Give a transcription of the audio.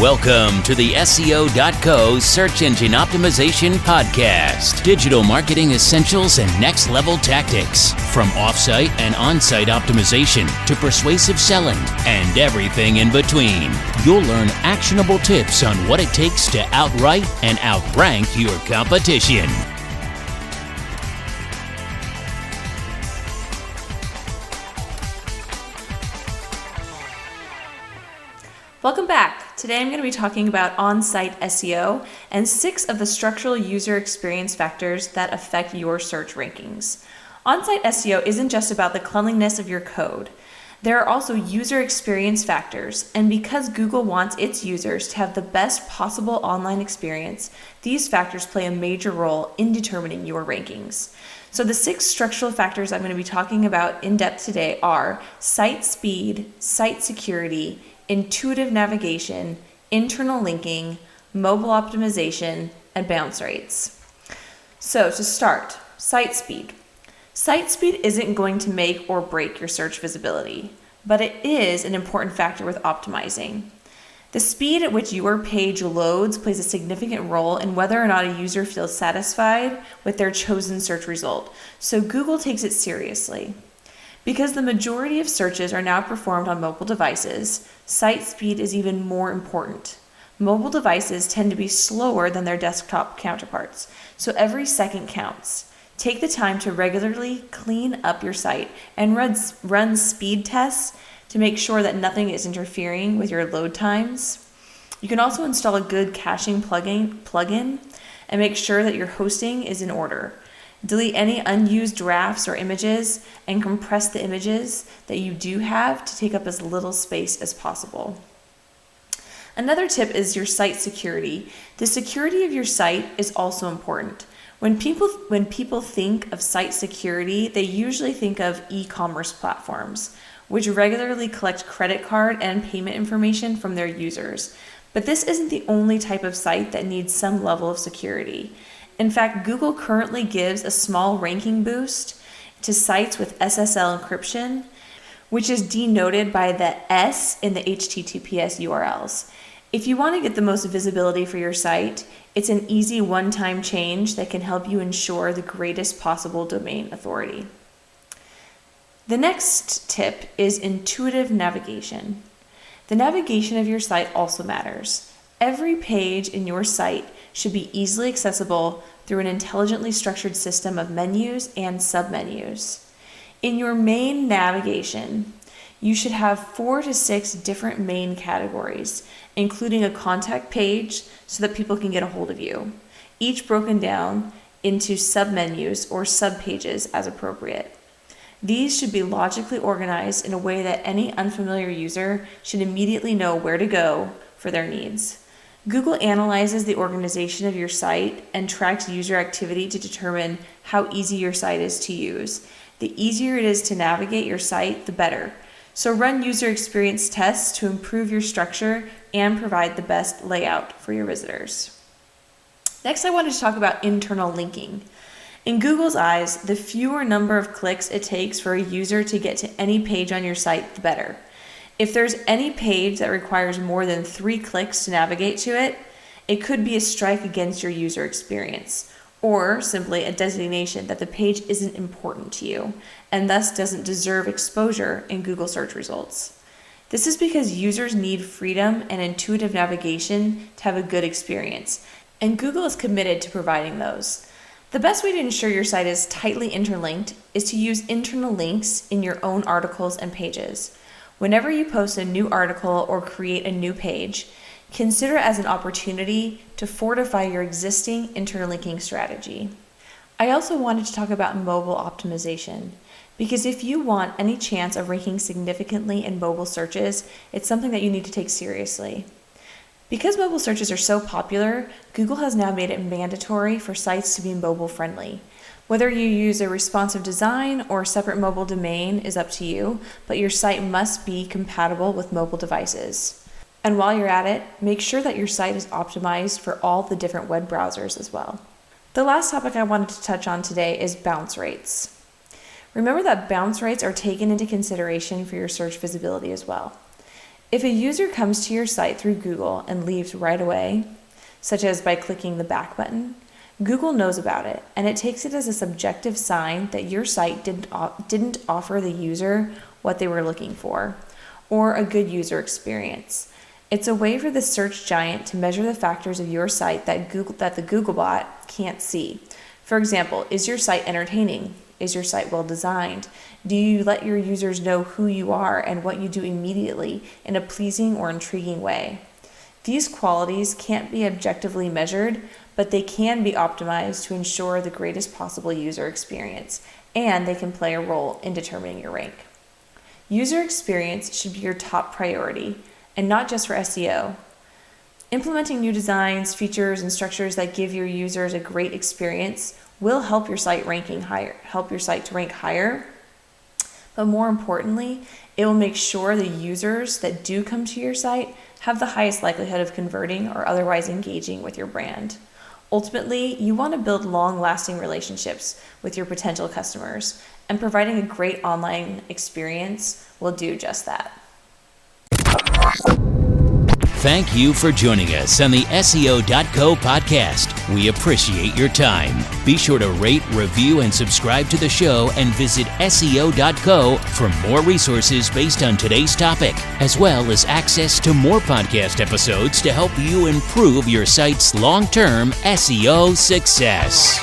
Welcome to the SEO.co Search Engine Optimization Podcast. Digital marketing essentials and next level tactics. From offsite and on-site optimization to persuasive selling and everything in between. You'll learn actionable tips on what it takes to outright and outrank your competition. Welcome back. Today I'm going to be talking about on-site SEO and 6 of the structural user experience factors that affect your search rankings. On-site SEO isn't just about the cleanliness of your code. There are also user experience factors, and because Google wants its users to have the best possible online experience, these factors play a major role in determining your rankings. So the 6 structural factors I'm going to be talking about in depth today are site speed, site security, intuitive navigation, internal linking, mobile optimization, and bounce rates. So to start, site speed. Site speed isn't going to make or break your search visibility, but it is an important factor with optimizing. The speed at which your page loads plays a significant role in whether or not a user feels satisfied with their chosen search result, so Google takes it seriously. Because the majority of searches are now performed on mobile devices, site speed is even more important. Mobile devices tend to be slower than their desktop counterparts, so every second counts. Take the time to regularly clean up your site and run speed tests to make sure that nothing is interfering with your load times. You can also install a good caching plugin and make sure that your hosting is in order. Delete any unused drafts or images and compress the images that you do have to take up as little space as possible. Another tip is your site security. The security of your site is also important. When people think of site security, they usually think of e-commerce platforms, which regularly collect credit card and payment information from their users. But this isn't the only type of site that needs some level of security. In fact, Google currently gives a small ranking boost to sites with SSL encryption, which is denoted by the S in the HTTPS URLs. If you want to get the most visibility for your site, it's an easy one-time change that can help you ensure the greatest possible domain authority. The next tip is intuitive navigation. The navigation of your site also matters. Every page in your site should be easily accessible through an intelligently structured system of menus and submenus. In your main navigation, you should have 4 to 6 different main categories, including a contact page so that people can get a hold of you, each broken down into submenus or subpages as appropriate. These should be logically organized in a way that any unfamiliar user should immediately know where to go for their needs. Google analyzes the organization of your site and tracks user activity to determine how easy your site is to use. The easier it is to navigate your site, the better. So run user experience tests to improve your structure and provide the best layout for your visitors. Next, I wanted to talk about internal linking. In Google's eyes, the fewer number of clicks it takes for a user to get to any page on your site, the better. If there's any page that requires more than 3 clicks to navigate to it, it could be a strike against your user experience, or simply a designation that the page isn't important to you, and thus doesn't deserve exposure in Google search results. This is because users need freedom and intuitive navigation to have a good experience, and Google is committed to providing those. The best way to ensure your site is tightly interlinked is to use internal links in your own articles and pages. Whenever you post a new article or create a new page, consider it as an opportunity to fortify your existing interlinking strategy. I also wanted to talk about mobile optimization, because if you want any chance of ranking significantly in mobile searches, it's something that you need to take seriously. Because mobile searches are so popular, Google has now made it mandatory for sites to be mobile friendly. Whether you use a responsive design or a separate mobile domain is up to you, but your site must be compatible with mobile devices. And while you're at it, make sure that your site is optimized for all the different web browsers as well. The last topic I wanted to touch on today is bounce rates. Remember that bounce rates are taken into consideration for your search visibility as well. If a user comes to your site through Google and leaves right away, such as by clicking the back button, Google knows about it, and it takes it as a subjective sign that your site didn't offer the user what they were looking for, or a good user experience. It's a way for the search giant to measure the factors of your site that the Googlebot can't see. For example, is your site entertaining? Is your site well designed? Do you let your users know who you are and what you do immediately in a pleasing or intriguing way? These qualities can't be objectively measured, but they can be optimized to ensure the greatest possible user experience, and they can play a role in determining your rank. User experience should be your top priority, and not just for SEO. Implementing new designs, features, and structures that give your users a great experience will help your site to rank higher. But more importantly, it will make sure the users that do come to your site have the highest likelihood of converting or otherwise engaging with your brand. Ultimately, you want to build long-lasting relationships with your potential customers, and providing a great online experience will do just that. Thank you for joining us on the SEO.co podcast. We appreciate your time. Be sure to rate, review, and subscribe to the show, and visit SEO.co for more resources based on today's topic, as well as access to more podcast episodes to help you improve your site's long-term SEO success.